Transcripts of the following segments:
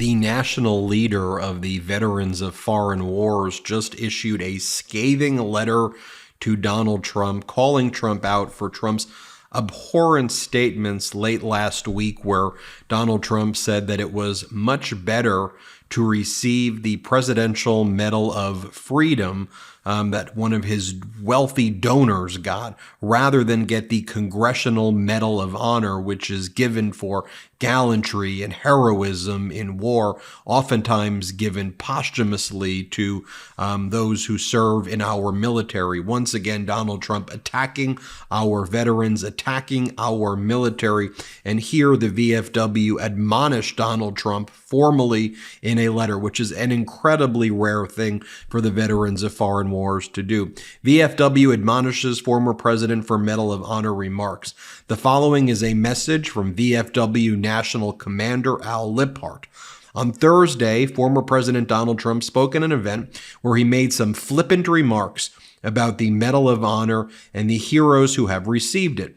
The national leader of the Veterans of Foreign Wars just issued a scathing letter to Donald Trump, calling Trump out for Trump's abhorrent statements late last week, where Donald Trump said that it was much better to receive the Presidential Medal of Freedom that one of his wealthy donors got, rather than get the Congressional Medal of Honor, which is given for gallantry and heroism in war, oftentimes given posthumously to those who serve in our military. Once again, Donald Trump attacking our veterans, attacking our military, and here the VFW admonished Donald Trump formally in a letter, which is an incredibly rare thing for the Veterans of Foreign Wars to do. VFW admonishes former president for Medal of Honor remarks. The following is a message from VFW National Commander Al Liphart. On Thursday, former President Donald Trump spoke at an event where he made some flippant remarks about the Medal of Honor and the heroes who have received it.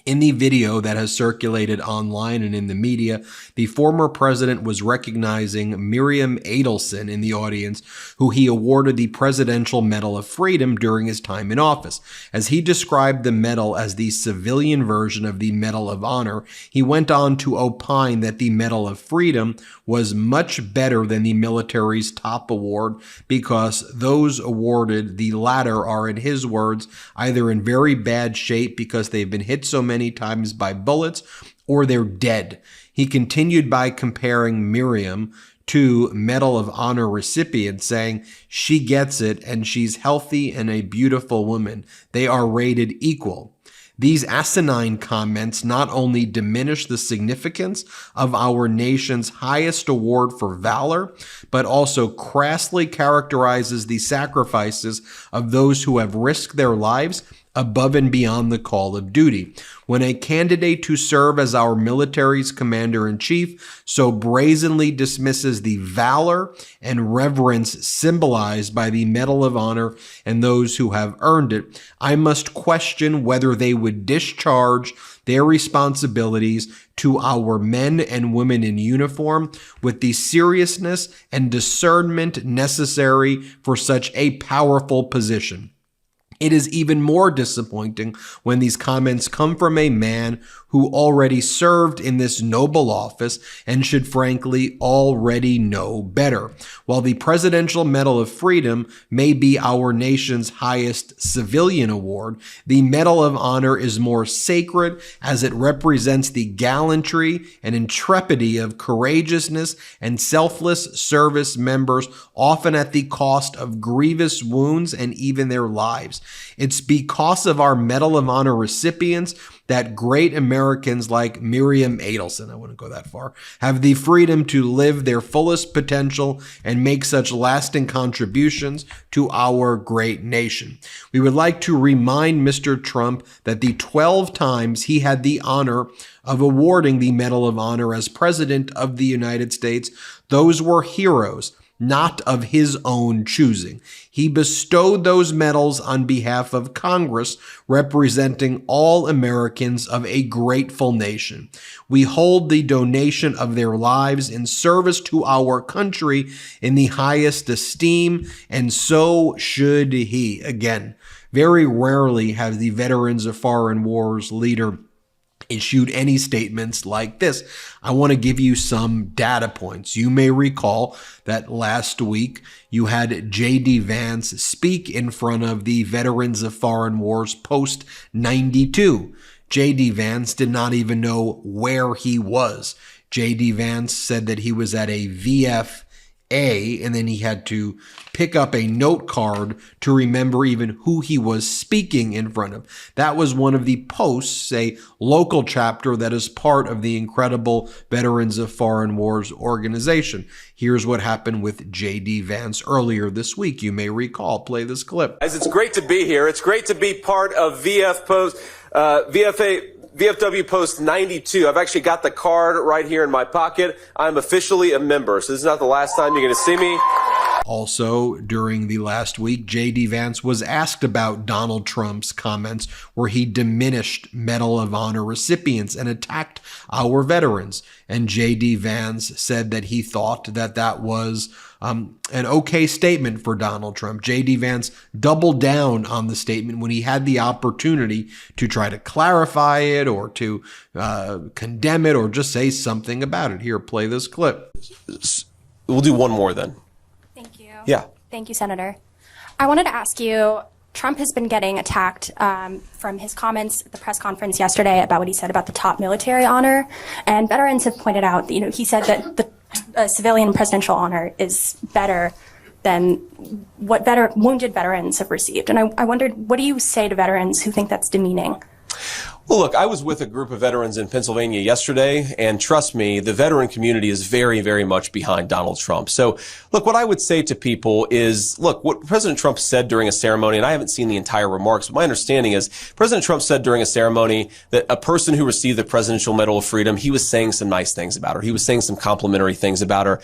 In the video that has circulated online and in the media, the former president was recognizing Miriam Adelson in the audience, who he awarded the Presidential Medal of Freedom during his time in office. As he described the medal as the civilian version of the Medal of Honor, he went on to opine that the Medal of Freedom was much better than the military's top award because those awarded the latter are, in his words, either in very bad shape because they've been hit so many times by bullets, or they're dead. He continued by comparing Miriam to Medal of Honor recipients, saying she gets it and she's healthy and a beautiful woman. They are rated equal. These asinine comments not only diminish the significance of our nation's highest award for valor, but also crassly characterizes the sacrifices of those who have risked their lives above and beyond the call of duty. When a candidate to serve as our military's commander-in-chief so brazenly dismisses the valor and reverence symbolized by the Medal of Honor and those who have earned it, I must question whether they would discharge their responsibilities to our men and women in uniform with the seriousness and discernment necessary for such a powerful position. It is even more disappointing when these comments come from a man who already served in this noble office and should frankly already know better. While the Presidential Medal of Freedom may be our nation's highest civilian award, the Medal of Honor is more sacred as it represents the gallantry and intrepidity of courageousness and selfless service members, often at the cost of grievous wounds and even their lives. It's because of our Medal of Honor recipients that great Americans like Miriam Adelson, I wouldn't go that far, have the freedom to live their fullest potential and make such lasting contributions to our great nation. We would like to remind Mr. Trump that the 12 times he had the honor of awarding the Medal of Honor as President of the United States, those were heroes, not of his own choosing. He bestowed those medals on behalf of Congress, representing all Americans of a grateful nation. We hold the donation of their lives in service to our country in the highest esteem, and so should he. Again, very rarely have the Veterans of Foreign Wars leader issued any statements like this. I want to give you some data points. You may recall that last week you had J.D. Vance speak in front of the Veterans of Foreign Wars post 92. J.D. Vance did not even know where he was. J.D. Vance said that he was at a VFA, and then he had to pick up a note card to remember even who he was speaking in front of. That was one of the posts, a local chapter that is part of the incredible Veterans of Foreign Wars organization. Here's what happened with J.D. Vance earlier this week. You may recall. Play this clip. As it's great to be here. It's great to be part of VFW Post 92. I've actually got the card right here in my pocket. I'm officially a member, so this is not the last time you're going to see me. Also, during the last week, J.D. Vance was asked about Donald Trump's comments where he diminished Medal of Honor recipients and attacked our veterans. And J.D. Vance said that he thought that that was an okay statement for Donald Trump. J.D. Vance doubled down on the statement when he had the opportunity to try to clarify it or to condemn it or just say something about it. Here, play this clip. We'll do one more then. Thank you. Yeah. Thank you, Senator. I wanted to ask you, Trump has been getting attacked from his comments at the press conference yesterday about what he said about the top military honor. And veterans have pointed out that, he said that the civilian presidential honor is better than what wounded veterans have received. And I wondered, what do you say to veterans who think that's demeaning? Well, look, I was with a group of veterans in Pennsylvania yesterday, and trust me, the veteran community is very, very much behind Donald Trump. So, look, what I would say to people is, look, what President Trump said during a ceremony, and I haven't seen the entire remarks, but my understanding is President Trump said during a ceremony that a person who received the Presidential Medal of Freedom, he was saying some nice things about her. He was saying some complimentary things about her.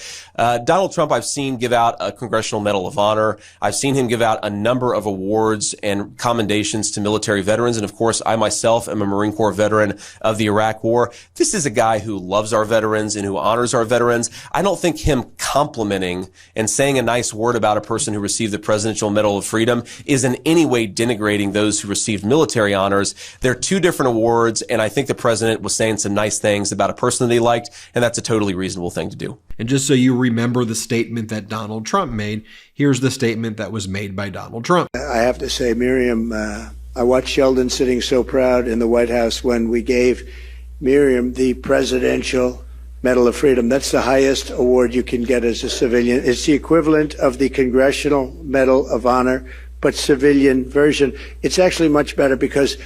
Donald Trump, I've seen give out a Congressional Medal of Honor. I've seen him give out a number of awards and commendations to military veterans. And of course, I myself am a Marine Corps veteran of the Iraq War. This is a guy who loves our veterans and who honors our veterans. I don't think him complimenting and saying a nice word about a person who received the Presidential Medal of Freedom is in any way denigrating those who received military honors. They're two different awards, and I think the president was saying some nice things about a person that he liked, and that's a totally reasonable thing to do. And just so you remember the statement that Donald Trump made, here's the statement that was made by Donald Trump. I have to say, Miriam, I watched Sheldon sitting so proud in the White House when we gave Miriam the Presidential Medal of Freedom. That's the highest award you can get as a civilian. It's the equivalent of the Congressional Medal of Honor, but civilian version. It's actually much better because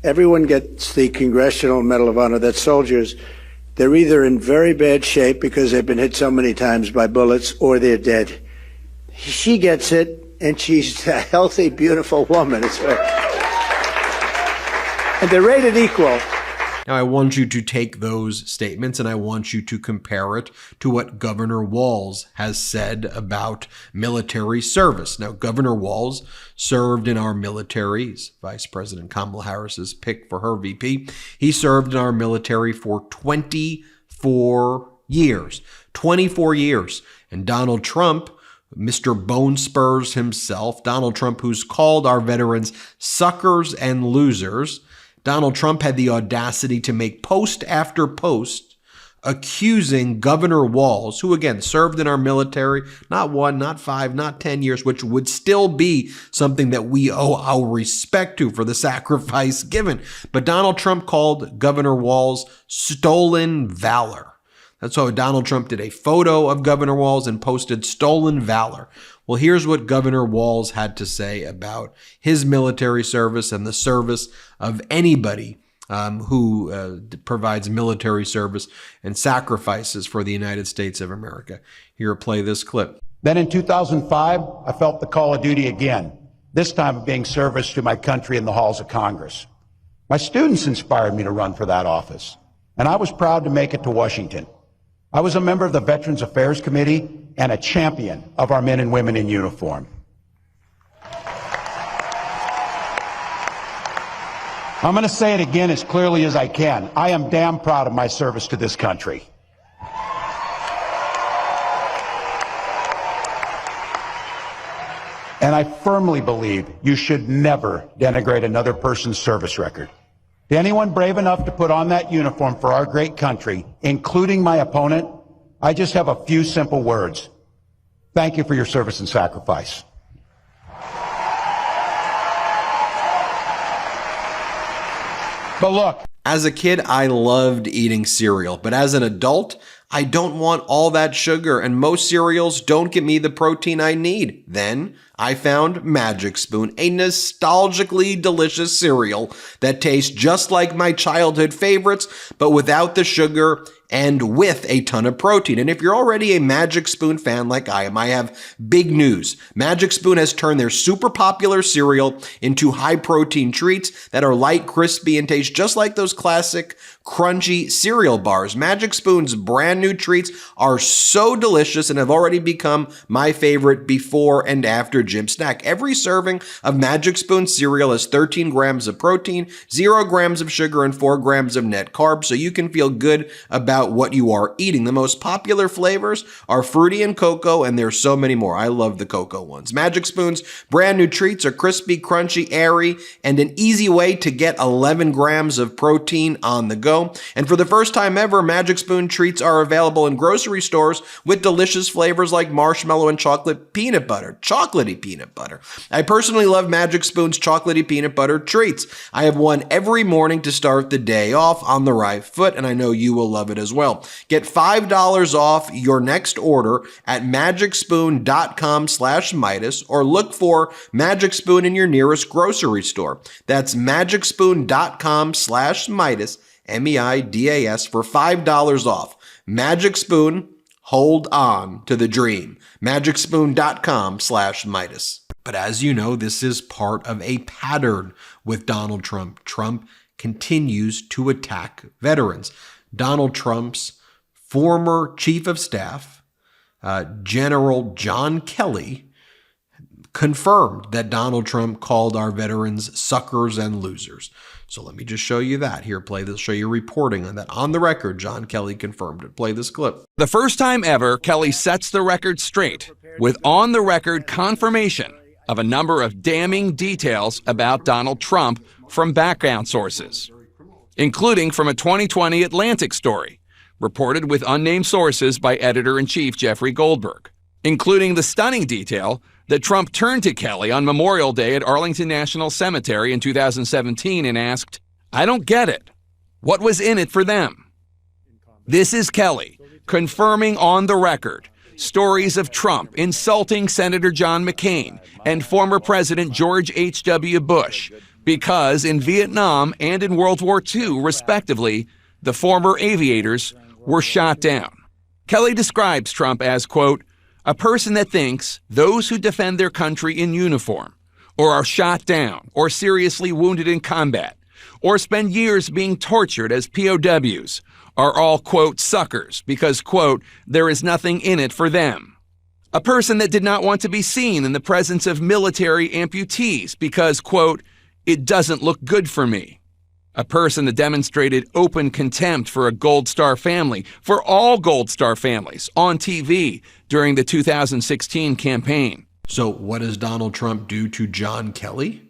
everyone gets the Congressional Medal of Honor. That's soldiers. They're either in very bad shape because they've been hit so many times by bullets or they're dead. She gets it, and she's a healthy, beautiful woman. It's and they're rated equal. Now, I want you to take those statements and I want you to compare it to what Governor Walz has said about military service. Now, Governor Walz served in our military. He's Vice President Kamala Harris's pick for her VP. He served in our military for 24 years. 24 years. And Donald Trump, Mr. Bone Spurs himself, Donald Trump, who's called our veterans suckers and losers, Donald Trump had the audacity to make post after post accusing Governor Walz, who again served in our military, not 1, not 5, not 10 years, which would still be something that we owe our respect to for the sacrifice given. But Donald Trump called Governor Walz stolen valor. That's why Donald Trump did a photo of Governor Walz and posted stolen valor. Well, here's what Governor Walz had to say about his military service and the service of anybody who provides military service and sacrifices for the United States of America. Here, play this clip. Then in 2005, I felt the call of duty again, this time of being service to my country in the halls of Congress. My students inspired me to run for that office, and I was proud to make it to Washington. I was a member of the Veterans Affairs Committee and a champion of our men and women in uniform. I'm going to say it again as clearly as I can. I am damn proud of my service to this country. And I firmly believe you should never denigrate another person's service record. To anyone brave enough to put on that uniform for our great country, including my opponent, I just have a few simple words. Thank you for your service and sacrifice. But look, as a kid, I loved eating cereal, but as an adult, I don't want all that sugar, and most cereals don't give me the protein I need. Then I found Magic Spoon, a nostalgically delicious cereal that tastes just like my childhood favorites, but without the sugar and with a ton of protein. And if you're already a Magic Spoon fan like I am, I have big news. Magic Spoon has turned their super popular cereal into high-protein treats that are light, crispy, and taste just like those classic crunchy cereal bars. Magic Spoon's brand new treats are so delicious and have already become my favorite before and after gym snack. Every serving of Magic Spoon cereal has 13 grams of protein, 0 grams of sugar, and 4 grams of net carbs, so you can feel good about what you are eating. The most popular flavors are fruity and cocoa, and there's so many more. I love the cocoa ones. Magic Spoon's brand new treats are crispy, crunchy, airy, and an easy way to get 11 grams of protein on the go. And for the first time ever, Magic Spoon treats are available in grocery stores with delicious flavors like marshmallow and chocolate peanut butter, chocolatey peanut butter. I personally love Magic Spoon's chocolatey peanut butter treats. I have one every morning to start the day off on the right foot, and I know you will love it as well. Get $5 off your next order at magicspoon.com/Meidas or look for Magic Spoon in your nearest grocery store. That's magicspoon.com/Meidas, M-E-I-D-A-S, for $5 off. Magic Spoon, hold on to the dream. magicspoon.com/Meidas. But as you know, this is part of a pattern with Donald Trump. Trump continues to attack veterans. Donald Trump's former chief of staff, General John Kelly, confirmed that Donald Trump called our veterans suckers and losers. So let me just show you that. Here, play this, show you reporting on that. On the record, John Kelly confirmed it. Play this clip. The first time ever, Kelly sets the record straight with on-the-record confirmation of a number of damning details about Donald Trump from background sources, including from a 2020 Atlantic story reported with unnamed sources by editor-in-chief Jeffrey Goldberg, including the stunning detail that Trump turned to Kelly on Memorial Day at Arlington National Cemetery in 2017 and asked, "I don't get it. What was in it for them?" This is Kelly confirming on the record stories of Trump insulting Senator John McCain and former President George H.W. Bush because in Vietnam and in World War II, respectively, the former aviators were shot down. Kelly describes Trump as, quote, "a person that thinks those who defend their country in uniform or are shot down or seriously wounded in combat or spend years being tortured as POWs are all, quote, suckers because, quote, there is nothing in it for them. A person that did not want to be seen in the presence of military amputees because, quote, it doesn't look good for me. A person that demonstrated open contempt for a Gold Star family, for all Gold Star families, on TV during the 2016 campaign." So what does Donald Trump do to John Kelly?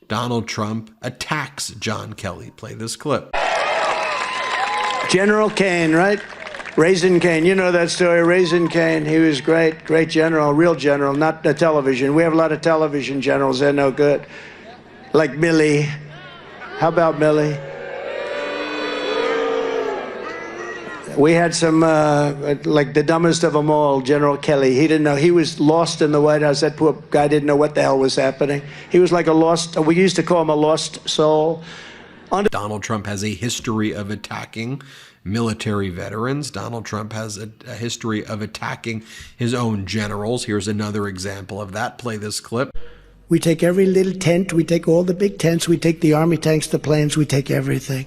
Donald Trump attacks John Kelly. Play this clip. General Kane, right? Raisin Kane, you know that story, Raisin Kane. He was great, great general, real general, not the television. We have a lot of television generals, they're no good. Like Milley. How about Milley? We had some, like the dumbest of them all, General Kelly. He didn't know. He was lost in the White House. That poor guy didn't know what the hell was happening. He was like a lost, we used to call him a lost soul. Donald Trump has a history of attacking military veterans. Donald Trump has a history of attacking his own generals. Here's another example of that. Play this clip. We take every little tent. We take all the big tents. We take the Army tanks, the planes. We take everything.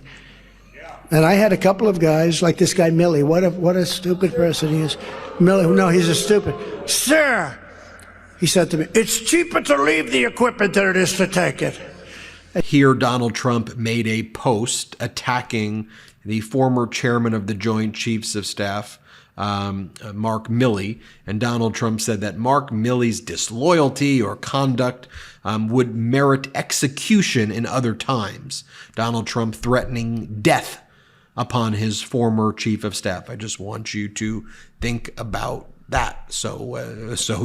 And I had a couple of guys, like this guy Milley. What a stupid person he is. Milley, no, he's a stupid. Sir, he said to me, it's cheaper to leave the equipment than it is to take it. Here, Donald Trump made a post attacking the former chairman of the Joint Chiefs of Staff, Mark Milley, and Donald Trump said that Mark Milley's disloyalty or conduct would merit execution in other times. Donald Trump threatening death upon his former chief of staff. I just want you to think about that so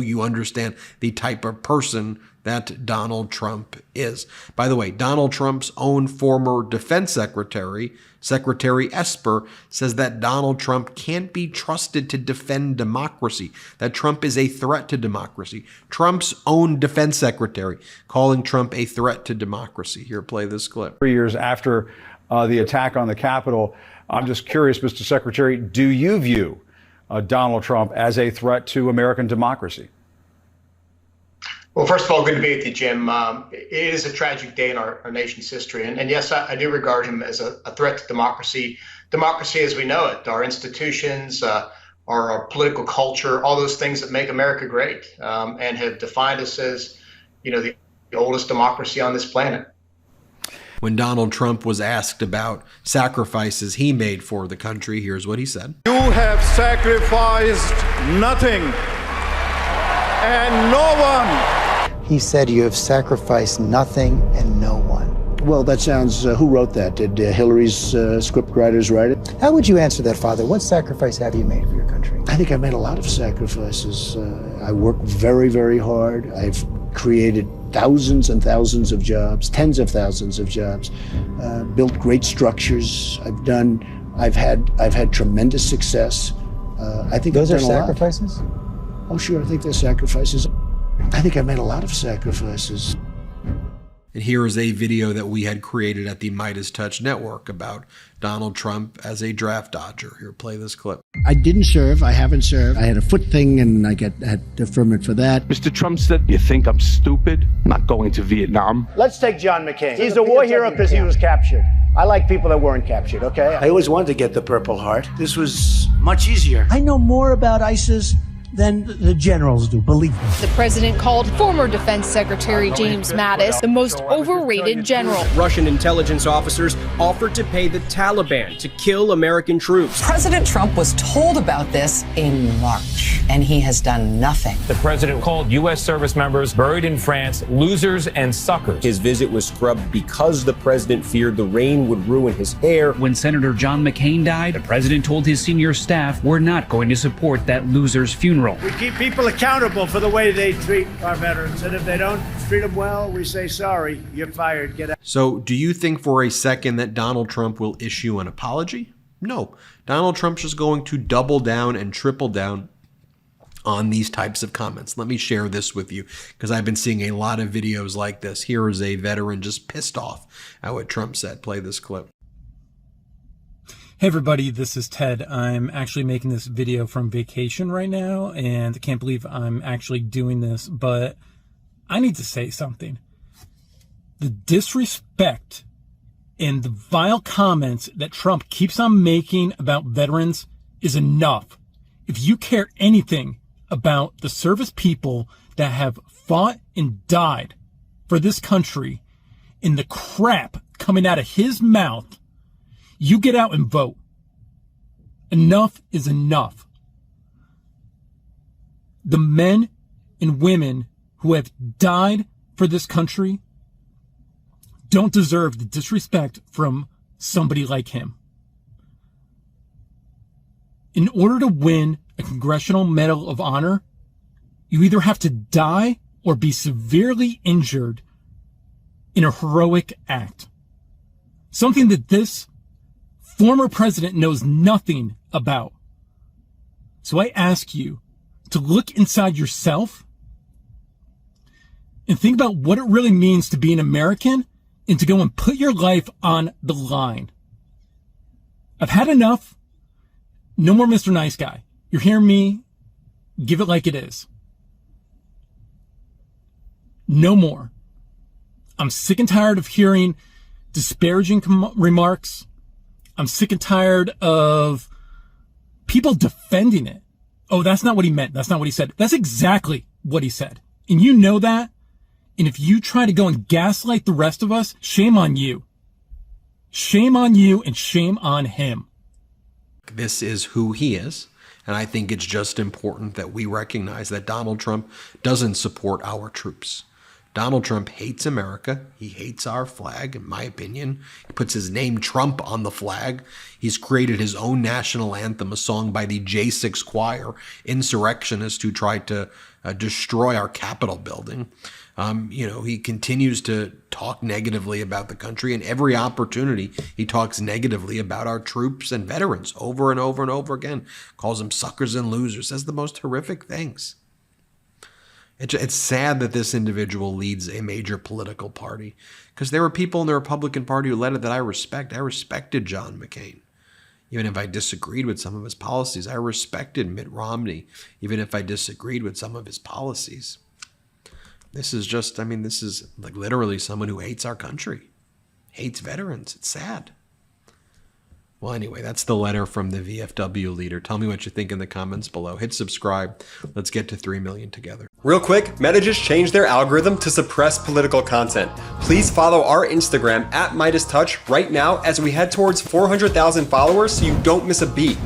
you understand the type of person that Donald Trump is. By the way, Donald Trump's own former defense secretary, Secretary Esper, says that Donald Trump can't be trusted to defend democracy, that Trump is a threat to democracy. Trump's own defense secretary calling Trump a threat to democracy. Here, play this clip. 3 years after the attack on the Capitol, I'm just curious, Mr. Secretary, do you view Donald Trump as a threat to American democracy? Well, first of all, good to be with you, Jim. It is a tragic day in our nation's history. And yes, I do regard him as a threat to democracy. Democracy as we know it, our institutions, our political culture, all those things that make America great and have defined us as, the oldest democracy on this planet. When Donald Trump was asked about sacrifices he made for the country, here's what he said. You have sacrificed nothing and no one. He said you have sacrificed nothing and no one. Well, that sounds, who wrote that? Did Hillary's script writers write it? How would you answer that, Father? What sacrifice have you made for your country? I think I made a lot of sacrifices. I worked very, very hard. I've created thousands and thousands of jobs, tens of thousands of jobs, built great structures. I've had tremendous success. I think those I've are done a sacrifices? lot. Oh, sure. I think they're sacrifices. I think I made a lot of sacrifices. And here is a video that we had created at the MeidasTouch network about Donald Trump as a draft dodger. Here, play this clip. I didn't serve. I haven't served. I had a foot thing, and I had deferment for that. Mr. Trump said, "You think I'm stupid? I'm not going to Vietnam." Let's take John McCain. He's a war hero because he was captured. I like people that weren't captured, okay? I always wanted to get the Purple Heart. This was much easier. I know more about ISIS than the generals do, believe me. The president called former Defense Secretary James Mattis the most overrated general. Russian intelligence officers offered to pay the Taliban to kill American troops. President Trump was told about this in March, and he has done nothing. The president called U.S. service members buried in France losers and suckers. His visit was scrubbed because the president feared the rain would ruin his hair. When Senator John McCain died, the president told his senior staff, "We're not going to support that loser's funeral." We keep people accountable for the way they treat our veterans. And if they don't treat them well, we say, sorry, you're fired, get out. So do you think for a second that Donald Trump will issue an apology? No. Donald Trump's just going to double down and triple down on these types of comments. Let me share this with you because I've been seeing a lot of videos like this. Here is a veteran just pissed off at what Trump said. Play this clip. Hey everybody, this is Ted. I'm actually making this video from vacation right now, and I can't believe I'm actually doing this, but I need to say something. The disrespect and the vile comments that Trump keeps on making about veterans is enough. If you care anything about the service people that have fought and died for this country, and the crap coming out of his mouth, you get out and vote. Enough is enough. The men and women who have died for this country don't deserve the disrespect from somebody like him. In order to win a Congressional Medal of Honor, you either have to die or be severely injured in a heroic act. Something that this former president knows nothing about. So I ask you to look inside yourself and think about what it really means to be an American and to go and put your life on the line. I've had enough. No more Mr. Nice Guy. You're hearing me? Give it like it is. No more. I'm sick and tired of hearing disparaging remarks. I'm sick and tired of people defending it. Oh, that's not what he meant. That's not what he said. That's exactly what he said. And you know that. And if you try to go and gaslight the rest of us, shame on you. Shame on you and shame on him. This is who he is. And I think it's just important that we recognize that Donald Trump doesn't support our troops. Donald Trump hates America. He hates our flag, in my opinion. He puts his name Trump on the flag. He's created his own national anthem, a song by the J6 Choir, insurrectionists who tried to destroy our Capitol building. He continues to talk negatively about the country, and every opportunity he talks negatively about our troops and veterans over and over and over again. Calls them suckers and losers, says the most horrific things. It's sad that this individual leads a major political party, because there were people in the Republican Party who led it that I respect. I respected John McCain. even if I disagreed with some of his policies. I respected Mitt Romney, even if I disagreed with some of his policies. This is just, I mean, this is like literally someone who hates our country, hates veterans. It's sad. Well, anyway, that's the letter from the VFW leader. Tell me what you think in the comments below. Hit subscribe. Let's get to 3 million together. Real quick, Meta just changed their algorithm to suppress political content. Please follow our Instagram @MeidasTouch right now as we head towards 400,000 followers so you don't miss a beat.